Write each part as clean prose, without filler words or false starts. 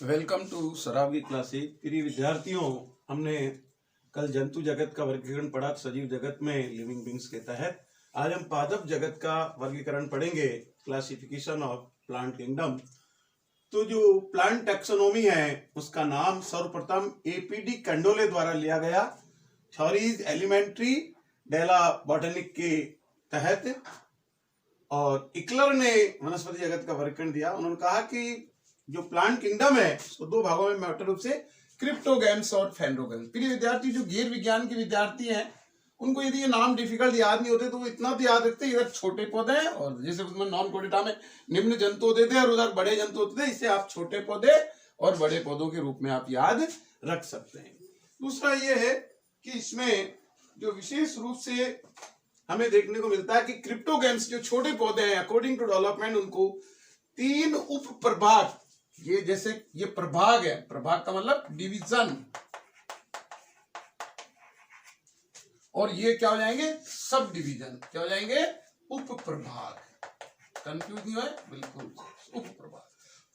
Welcome to Saraogi classic. प्रिय विद्यार्थियों, हमने कल जंतु जगत का वर्गीकरण पढ़ा सजीव जगत में लिविंग बींग्स के तहत। आज हम पादप जगत का वर्गीकरण पढ़ेंगे, क्लासिफिकेशन ऑफ प्लांट किंगडम। तो जो प्लांट टैक्सोनॉमी है उसका नाम सर्वप्रथम एपीडी कंडोले द्वारा लिया गया, थ्योरीज एलिमेंट्री डेला बॉटनिक के तहत। और इकलर ने वनस्पति जगत का वर्गीकरण दिया। उन्होंने कहा कि जो प्लांट किंगडम है उसको दो भागों में मुख्य रूप से क्रिप्टोगैम्स और फेंड्रोगैम्स। प्रिय विद्यार्थी, जो गैर विज्ञान के विद्यार्थी हैं उनको यदि ये नाम डिफिकल्ट याद नहीं होते तो वो इतना तो याद रखते, इधर छोटे पौधे हैं और जैसे उसमें नॉन कोडेटा में निम्न जंतु होते थे और उधर बड़े जंतु होते थे। इससे आप छोटे पौधे और बड़े पौधों के रूप में आप याद रख सकते हैं। दूसरा ये है कि इसमें जो विशेष रूप से हमें देखने को मिलता है कि क्रिप्टोगैम्स जो छोटे पौधे हैं अकॉर्डिंग टू डेवलपमेंट उनको तीन उप प्रभाग, ये जैसे ये प्रभाग है, प्रभाग का मतलब डिवीजन, और ये क्या हो जाएंगे सब डिवीजन, क्या हो जाएंगे उप प्रभाग। कंफ्यूज नहीं है बिल्कुल, उप प्रभाग।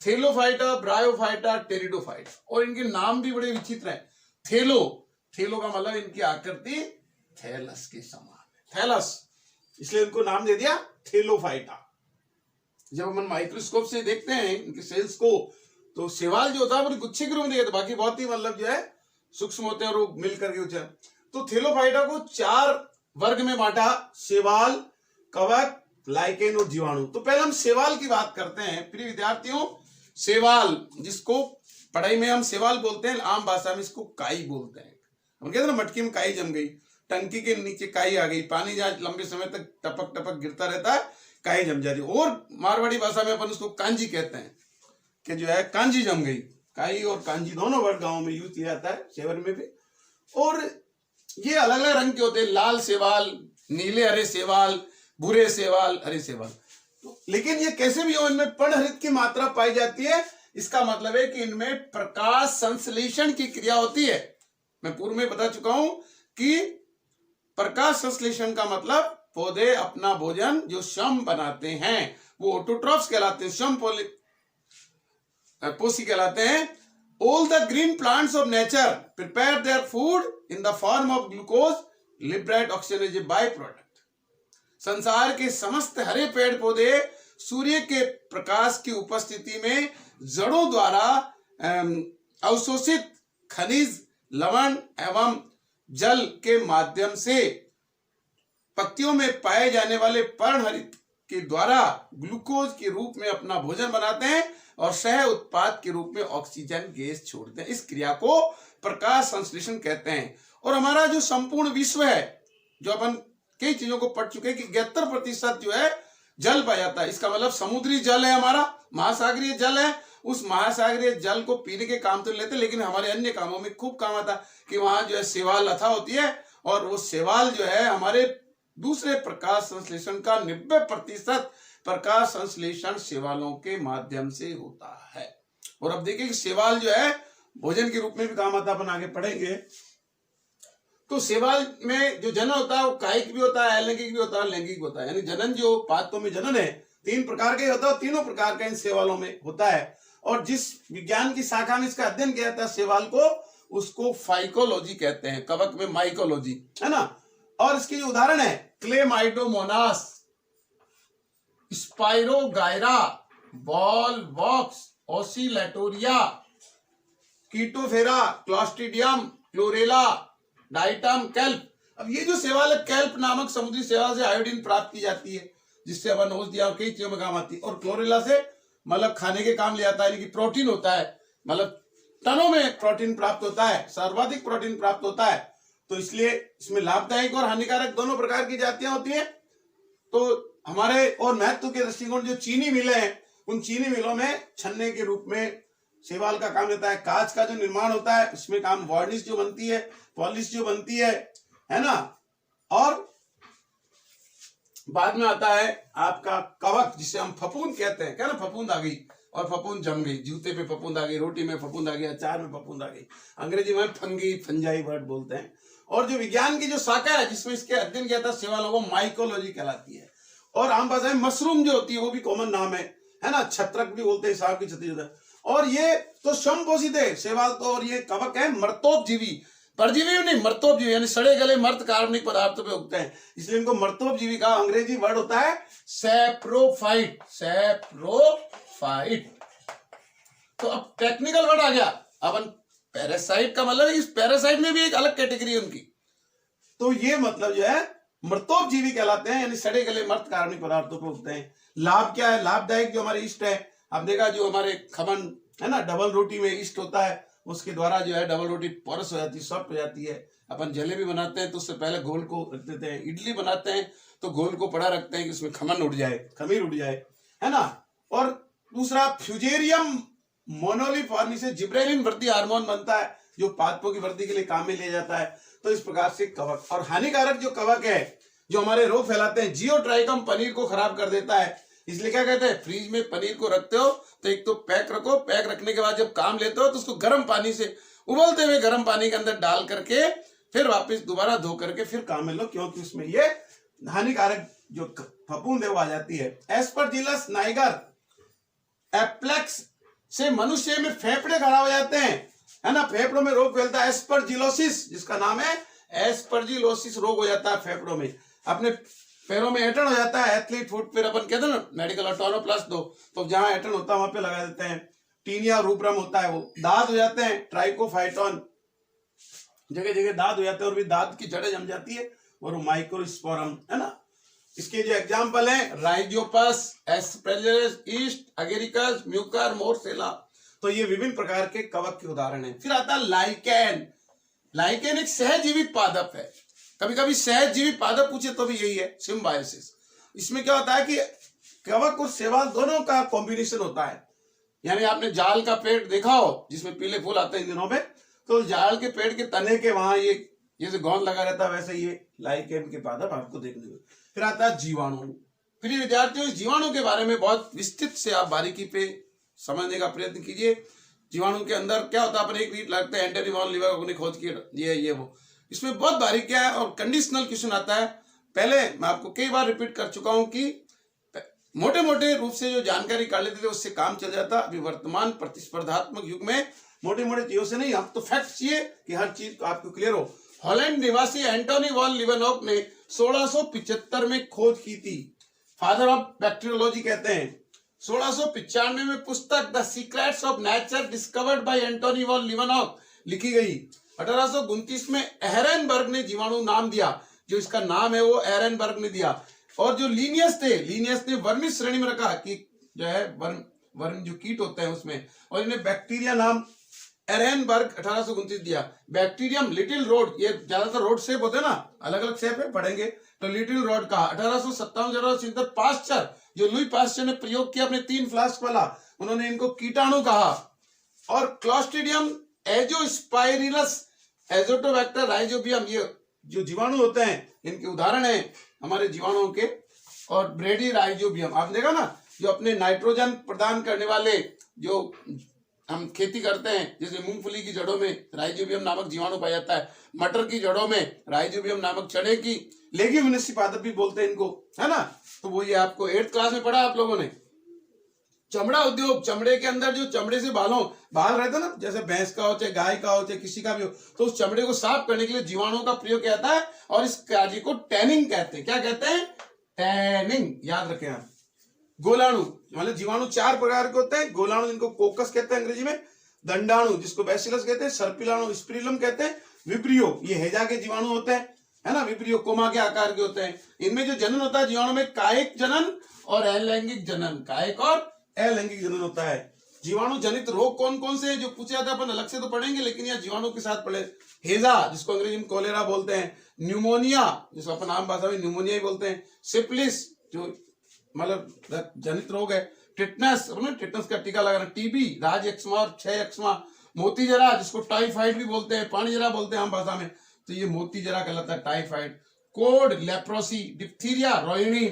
Thallophyta, bryophyta, pteridophyta. और इनके नाम भी बड़े विचित्र हैं। थेलो का मतलब इनकी आकृति थैलस के समान है, थैलस, इसलिए इनको नाम दे दिया थेलोफाइटा। जब हम माइक्रोस्कोप से देखते हैं इनके सेल्स को तो शैवाल जो होता है वो गुच्छे के रूप में देखते, बाकी बहुत ही मतलब जो है सूक्ष्म होते हैं और वो मिल करके उच्च। तो थेलोफाइटा को चार वर्ग में बांटा, शैवाल, कवक, लाइकेन और जीवाणु। तो पहले हम शैवाल की बात करते हैं। प्रिय विद्यार्थियों, शैवाल जिसको पढ़ाई में हम शैवाल बोलते हैं, आम भाषा में इसको काई बोलते हैं। हम कहते हैं ना मटकी में काई जम गई, टंकी के नीचे काई आ गई, पानी जहां लंबे समय तक टपक टपक गिरता रहता है काई जम जाती है। और मारवाड़ी भाषा में अपन उसको कांजी कहते हैं कि जो है कांजी जम गई। काई और कांजी दोनों वर्ड गांव में यूज किया जाता है, शहर में भी। और ये अलग अलग रंग के होते हैं, लाल शैवाल, नीले हरे शैवाल, भूरे शैवाल, हरे शैवाल। तो लेकिन ये कैसे भी हो, इनमें पर्णहरित की मात्रा पाई जाती है। इसका मतलब है कि इनमें प्रकाश संश्लेषण की क्रिया होती है। मैं पूर्व में बता चुका हूं कि प्रकाश संश्लेषण का मतलब पौधे अपना भोजन जो श्रम बनाते हैं वो ऑटोट्रॉफ्स कहलाते हैं, श्रम पोषी कहलाते हैं। All the green plants of nature prepare their food in the form of glucose, liberate oxygen as a by product. संसार के समस्त हरे पेड़ पौधे सूर्य के प्रकाश की उपस्थिति में जड़ों द्वारा अवशोषित खनिज, लवण एवं जल के माध्यम से पत्तियों में पाए जाने वाले पर्णहरित के द्वारा ग्लूकोज के रूप में अपना भोजन बनाते हैं और सह उत्पाद के रूप में ऑक्सीजन गैस छोड़ते हैं। इस क्रिया को प्रकाश संश्लेषण कहते हैं। और हमारा जो संपूर्ण विश्व है, जो अपन कई चीजों को पढ़ चुके हैं कि 71% जो है जल पाया जाता है। इसका मतलब समुद्री जल है, हमारा महासागरीय जल है। उस महासागरीय जल को पीने के काम तो लेते, लेकिन हमारे अन्य कामों में खूब काम आता कि वहां जो है शैवाल लता होती है और वो शैवाल जो है हमारे दूसरे प्रकाश संश्लेषण का 90% प्रकाश संश्लेषण शैवालों के माध्यम से होता है। और अब देखिए कि शैवाल जो है भोजन के रूप में भी काम आता है, अपन आगे पढ़ेंगे। तो शैवाल में जो जनन होता है वो कायिक भी होता है, अलैंगिक भी होता है, लैंगिक होता है। यानी जनन जो पादपों में जनन है 3 प्रकार का होता है, तीनों प्रकार का इन शैवालों में होता है। और जिस विज्ञान की शाखा में इसका अध्ययन किया जाता है शैवाल को, उसको फाइकोलॉजी कहते हैं, कवक में माइकोलॉजी, है ना। और इसके जो उदाहरण है क्लेमाइडोमोनास, स्पाइरोगायरा, बॉल वॉक्स, Oscillatoria, कीटोफेरा, Clostridium, chlorella, diatom, kelp. अब ये जो शैवाल है, कैल्प नामक समुद्री शैवाल से आयोडीन प्राप्त की जाती है, जिससे अपन औषधि और कई चीजों में काम आती है। और क्लोरेला से मतलब खाने के काम ले जाता है, लेकिन प्रोटीन होता है, मतलब टनों में प्रोटीन प्राप्त होता है, सर्वाधिक प्रोटीन प्राप्त होता है। तो इसलिए इसमें लाभदायक और हानिकारक दोनों प्रकार की जातियां होती हैं। तो हमारे और महत्व के दृष्टिकोण जो चीनी मिलें हैं, उन चीनी मिलों में छन्ने के रूप में शैवाल का काम रहता है। कांच का जो निर्माण होता है उसमें काम वार्निश जो बनती है, पॉलिश जो बनती है ना। और बाद में आता है आपका कवक, जिसे हम फफूंद कहते हैं। क्या ना, फफूंद आ गई और फफूंद जम गई, जूते पे फफूंद आ गई, रोटी में फफूंद आ गई, अचार में फफूंद आ गई। अंग्रेजी में फंजाई वर्ड बोलते हैं। और जो विज्ञान की जो शाखा है जिसमें इसके अध्ययन किया था शैवालों को, माइकोलॉजी कहलाती है। और आम भाषा में मशरूम जो होती है वो भी कॉमन नाम है ना, छत्रक भी बोलते हैं, सांप की छतरी होता है। और ये तो स्वयंपोषित है शैवाल तो, और ये कवक है मर्तोपजीवी, परजीवी नहीं मर्तोपजीवी, यानी सड़े गले मर्त कार्बनिक पदार्थों पे उगते हैं, इसलिए इनको मर्तोपजीवी का अंग्रेजी वर्ड होता है सैप्रोफाइट। सैप्रोफाइट। तो अब टेक्निकल वर्ड आ गया। अपन पैरासाइट का मतलब इस पैरासाइट में भी एक अलग कैटेगरी है उनकी। तो ये मतलब जो है मृतोपजीवी कहलाते हैं, यानी सड़े गले मर्त कार्बनिक पदार्थों पर उगते हैं। लाभ क्या है? लाभदायक जो हमारे ईस्ट है, आप देखा जो हमारे खमन है ना, डबल रोटी में ईस्ट होता है, उसके द्वारा जो है डबल रोटी पोरस हो जाती है, सॉफ्ट हो जाती है। अपन जलेबी बनाते हैं तो उससे पहले घोल को रख देते हैं, इडली बनाते हैं तो घोल को पड़ा रखते हैं कि उसमें खमन उड़ जाए, खमीर उड़ जाए, है ना। और दूसरा फ्यूजेरियम मोनोलिफॉर्मी से जिब्रेलिन वृद्धि हार्मोन बनता है, जो पादपों की वृद्धि के लिए काम में लिया जाता है। तो इस प्रकार से कवक, और हानिकारक जो कवक है जो हमारे रोग फैलाते हैं, जियोट्राइकम पनीर को खराब कर देता है। इसलिए क्या कहते हैं, फ्रीज में पनीर को रखते हो तो एक तो पैक रखो, पैक रखने के बाद जब काम लेते हो तो उसको गर्म पानी से, उबलते हुए गर्म पानी के अंदर डाल करके फिर वापस दोबारा धो करके फिर काम में लो, क्योंकि उसमें ये हानिकारक जो फफूंद है वो आ जाती है। एस्परजिलस नाइगर एप्लेक्स से मनुष्य में फेफड़े खराब हो जाते हैं, है ना, फेफड़ों में रोग फैलता है, एस्परजिलोसिस जिसका नाम है, एस्परजिलोसिस रोग हो जाता है फेफड़ों में। अपने पैरों में ऐंठन हो जाता है, एथलीट फुट, फिर अपन कहते हैं ना मेडिकल ऑटोनोप्लास दो, तो जहां ऐंठन होता है वहां पे लगा देते हैं। टीनिया रूब्रम होता है वो, दांत हो जाते हैं, ट्राइकोफाइटोन, जगह जगह दांत हो जाते हैं और भी दांत की जड़ें जम जाती है, और माइक्रोस्पोरम, है ना। इसके जो एग्जाम्पल हैं, राइजियोपस, एस्परजिलस, ईस्ट, अगेरिकस, म्यूकर, मोरसेला। तो ये विभिन्न प्रकार के कवक के उदाहरण हैं। फिर आता है लाइकेन। लाइकेन एक सहजीवी पादप है। कभी कभी सहजीवी पादप पूछे तो भी यही है, सिम्बायोसिस। इसमें क्या होता है कि कवक और शैवाल दोनों का कॉम्बिनेशन होता है। यानी आपने जाल का पेड़ देखा हो जिसमें पीले फूल आते हैं इन दिनों में, तो जाल के पेड़ के तने के वहां ये जैसे गोंद लगा रहता है, वैसे ये लाइकेन के पादप आपको देखने को। फिर आता है जीवाणु। फिर विद्यार्थियों, जीवाणु के बारे में बहुत विस्तृत से आप बारीकी पे समझने का प्रयत्न कीजिए। जीवाणु के अंदर क्या होता है, अपन एक रीड लगता है, एंटनी वॉन लीवर ने खोज की ये वो, इसमें बहुत बारीकियां है और कंडीशनल क्वेश्चन आता है। पहले मैं आपको कई बार रिपीट कर चुका हूं कि मोटे मोटे रूप से जो जानकारी कर लेते थे उससे काम चल जाता। अभी वर्तमान प्रतिस्पर्धात्मक युग में मोटे मोटे चीजों से नहीं, आप तो फैक्ट चाहिए कि हर चीज आपको क्लियर हो। हॉलैंड निवासी एंटोनी वॉन लिवेनॉक ने 1675 में खोज की थी, फादर ऑफ बैक्टीरियोलॉजी कहते हैं। 1695 में पुस्तक The Secrets of Nature discovered by Antonie van Leeuwenhoek लिखी गई। 1829 में एहरेनबर्ग ने जीवाणु नाम दिया, जो इसका नाम है वो एहरेनबर्ग ने दिया। और जो लीनियस ने वर्मी श्रेणी में रखा कि जो है वर्म जो कीट होते हैं उसमें, और इन्हें बैक्टीरिया नाम एरेनबर्ग 1829 दिया। बैक्टीरियम लिटिल रोड, ये ज्यादातर रोड शेप होते हैं ना, अलग अलग शेप है, पढ़ेंगे तो लिटिल रोड कहा। 1857 पास्चर, जो लुई पास्चर ने प्रयोग किया अपने 3 फ्लास्क वाला, उन्होंने इनको कीटाणु कहा। और क्लॉस्ट्रिडियम एजोस्पाइरिलस, एजोटोबैक्टर राइजोबियम, ये जो जीवाणु होते हैं इनके उदाहरण है हमारे जीवाणुओं के। और ब्रेडी राइजोबियम, आप देखा ना, जो अपने नाइट्रोजन प्रदान करने वाले जो हम खेती करते हैं, जैसे मूंगफली की जड़ों में राइजोबियम नामक जीवाणु पाया जाता है, मटर की जड़ों में राइजोबियम नामक, चने की लेग्यूमिनेसी पादप भी बोलते हैं इनको, है ना। तो वो ये आपको 8th क्लास में पढ़ा आप लोगों ने। चमड़ा उद्योग, चमड़े के अंदर जो चमड़े से बाल रहता है ना, जैसे भैंस का हो चाहे गाय का हो चाहे किसी का भी हो, तो उस चमड़े को साफ करने के लिए जीवाणुओं का प्रयोग किया जाता है, और इस कार्य को टैनिंग कहते हैं। क्या कहते हैं? टैनिंग, याद रखें आप। गोलाणु, मतलब जीवाणु 4 प्रकार के होते हैं। गोलाणु जिनको कोकस कहते हैं अंग्रेजी में, दंडाणु जिसको बैसिलस कहते हैं, सर्पिलाणु स्पिरिलम कहते हैं, विब्रियो ये हैजा के जीवाणु होते हैं, है ना, विब्रियो कोमा के आकार के होते हैं। इनमें जो जनन होता है जीवाणु में, कायिक जनन और अलैंगिक जनन, कायिक और अलैंगिक जनन होता है। जीवाणु जनित रोग कौन कौन से हैं जो पूछा जाता है, अपन अलग से तो पढ़ेंगे, लेकिन यहाँ जीवाणु के साथ पढ़े। हेजा जिसको अंग्रेजी में कोलेरा बोलते हैं, न्यूमोनिया जिसको अपन आम भाषा में न्यूमोनिया ही बोलते हैं, सिफिलिस जो मतलब जनित रोग है, टिटनस, टिटनस का टीका लगाना, टीबी, राज एक्समा और क्षय एक्समा, मोती जरा जिसको टाइफाइड भी बोलते हैं, पानी जरा बोलते हैं आम भाषा में, तो ये मोती जरा कहलाता है, typhoid. Code, leprosy, diphtheria, Rohini,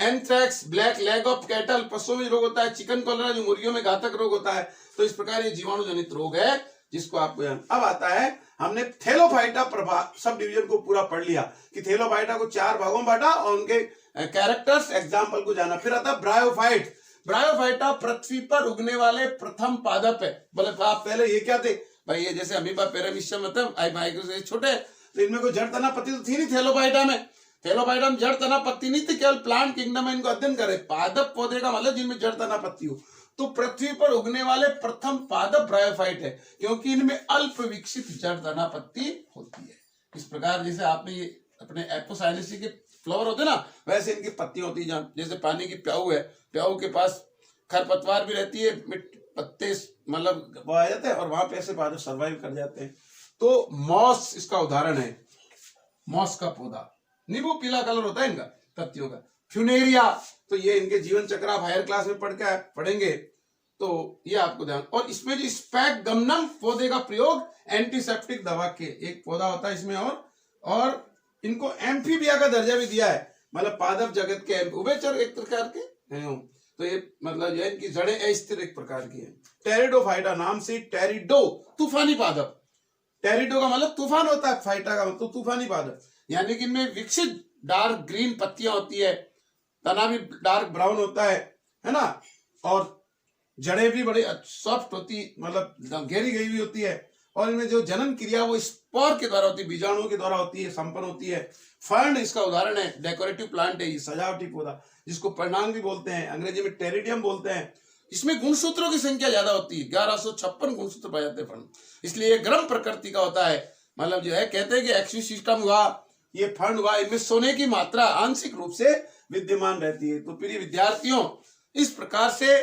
anthrax, black leg of cattle पशुओं में रोग होता है, चिकन कॉलरा जो मुर्गियों में घातक रोग होता है। तो इस प्रकार ये जीवाणु जनित रोग है जिसको आपको। अब आता है, हमने थैलोफाइटा प्रभाव सब डिवीजन को पूरा पढ़ लिया कि थैलोफाइटा को 4 भागों में बांटा और उनके कैरेक्टर्स एग्जाम्पल को जाना। फिर आता है ब्रायोफाइट। ब्रायोफाइटा पृथ्वी पर उगने वाले प्रथम पादप है। बोले आप पहले ये क्या थे भाई, ये जैसे अमीबा पैरामीशियम से छोटे, तो इनमें कोई जड़ तना पत्ती तो थी नहीं थैलोफाइटा में। थैलोफाइटा में जड़ तना पत्ती नहीं थी, केवल प्लांट किंगडम में इनको अध्ययन करे। पादप पौधे का मतलब जिनमें जड़ तना पत्ती हो। तो पृथ्वी पर उगने वाले प्रथम पादप ब्रायोफाइट है, क्योंकि इनमें अल्प विकसित जड़ तना पत्ती होती है। इस प्रकार जैसे आपने ये अपने एपोसाइनेसी के फ्लावर होते ना, वैसे इनकी पत्ती होती है। जैसे पानी की प्याऊ है, प्याऊ के पास खरपतवार भी रहती है, पत्ते मतलब वो आ जाते हैं और वहां पे ऐसे पादप सर्वाइव कर जाते हैं। तो मॉस इसका उदाहरण है। मॉस का पौधा, नींबू पीला कलर होता है इनका पत्तियों का। फ्यूनेरिया, तो ये इनके जीवन चक्र आप हायर क्लास में पढ़ेंगे, तो ये आपको ध्यान। और इसमें जो स्पैगमनम पौधे का प्रयोग एंटीसेप्टिक दवा के, एक पौधा होता है इसमें, और इनको एम्फीबिया का दर्जा भी दिया है, मतलब पादप जगत के उभयचर एक प्रकार के हैं। तो ये मतलब जो है इनकी जड़ें अस्थिर एक प्रकार की है। टेरिडोफाइटा नाम से, टेरिडो तूफानी पादप, टेरिडो का मतलब तूफान होता है, फाइटा का मतलब तूफानी पादप, यानी कि इनमें विकसित डार्क ग्रीन पत्तियां होती है, तना भी डार्क ब्राउन होता है ना, और जड़ें भी बड़ी सॉफ्ट होती, मतलब घेरी गई हुई होती है। और इनमें जो जनन क्रिया वो स्पोर के द्वारा होती है, बीजाणुओं के द्वारा होती है, संपन्न होती है। फर्न इसका उदाहरण है, डेकोरेटिव प्लांट है, ये सजावटी पौधा, जिसको पर्णांग भी बोलते हैं, अंग्रेजी में टेरिडियम बोलते हैं। इसमें गुणसूत्रों की संख्या ज्यादा होती है, 1156 गुणसूत्र पाए जाते हैं फंड, इसलिए गर्म प्रकृति का होता है। मतलब जो है कहते हैं कि एक्सिस सिस्टम हुआ, ये फंड हुआ, इनमें सोने की मात्रा आंशिक रूप से विद्यमान रहती है। तो प्रिय विद्यार्थियों, इस प्रकार से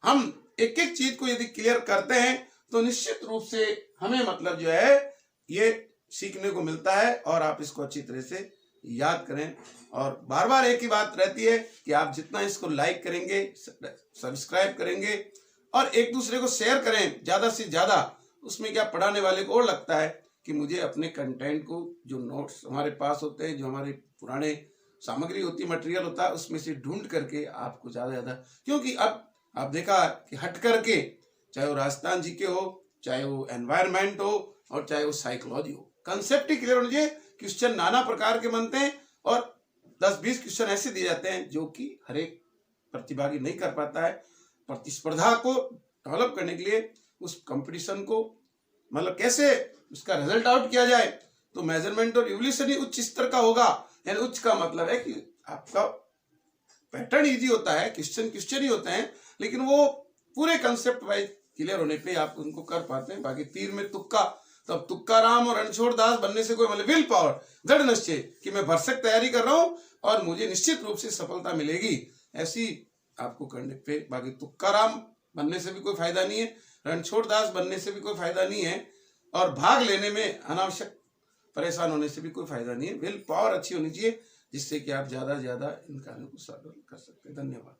हम एक एक चीज को यदि क्लियर करते हैं तो निश्चित रूप से हमें मतलब जो है ये सीखने को मिलता है, और आप इसको अच्छी तरह से याद करें। और बार बार एक ही बात रहती है कि आप जितना इसको लाइक करेंगे, सब्सक्राइब करेंगे और एक दूसरे को शेयर करें ज्यादा से ज्यादा, उसमें क्या पढ़ाने वाले को और लगता है कि मुझे अपने कंटेंट को, जो नोट्स हमारे पास होते हैं, जो हमारे पुराने सामग्री होती है, मटेरियल होता है, उसमें से ढूंढ करके आपको ज्यादा ज्यादा, क्योंकि अब आप देखा कि हट करके, चाहे वो राजस्थान जी के हो, चाहे वो एनवायरनमेंट हो, और चाहे वो साइकोलॉजी हो, कंसेप्ट ही क्लियर होना चाहिए। क्वेश्चन नाना प्रकार के बनते हैं और 10-20 क्वेश्चन ऐसे दिए जाते हैं जो कि हर एक प्रतिभागी नहीं कर पाता है। प्रतिस्पर्धा को डेवलप करने के लिए, उस कंपटीशन को मतलब कैसे उसका रिजल्ट आउट किया जाए, तो मेजरमेंट और इवोल्यूशन ही उच्च स्तर का होगा। यानी उच्च का मतलब है कि आपका पैटर्न इजी होता है, क्वेश्चन ही होते हैं, लेकिन वो पूरे कंसेप्ट वाइज क्लियर होने पे आप उनको कर पाते हैं। बाकी तीर में तुक्का, तो अब तुक्का राम और रणछोड़ दास बनने से कोई मतलब विल पावर, दृढ़ निश्चय कि मैं भरसक तैयारी कर रहा हूं और मुझे निश्चित रूप से सफलता मिलेगी, ऐसी आपको करने पे। बाकी तुक्का राम बनने से भी कोई फायदा नहीं है, रणछोड़ दास बनने से भी कोई फायदा नहीं है, और भाग लेने में अनावश्यक परेशान होने से भी कोई फायदा नहीं है। विल पावर अच्छी होनी चाहिए, जिससे कि आप ज्यादा से ज्यादा इन कार्यों को सफल कर सकते हैं। धन्यवाद।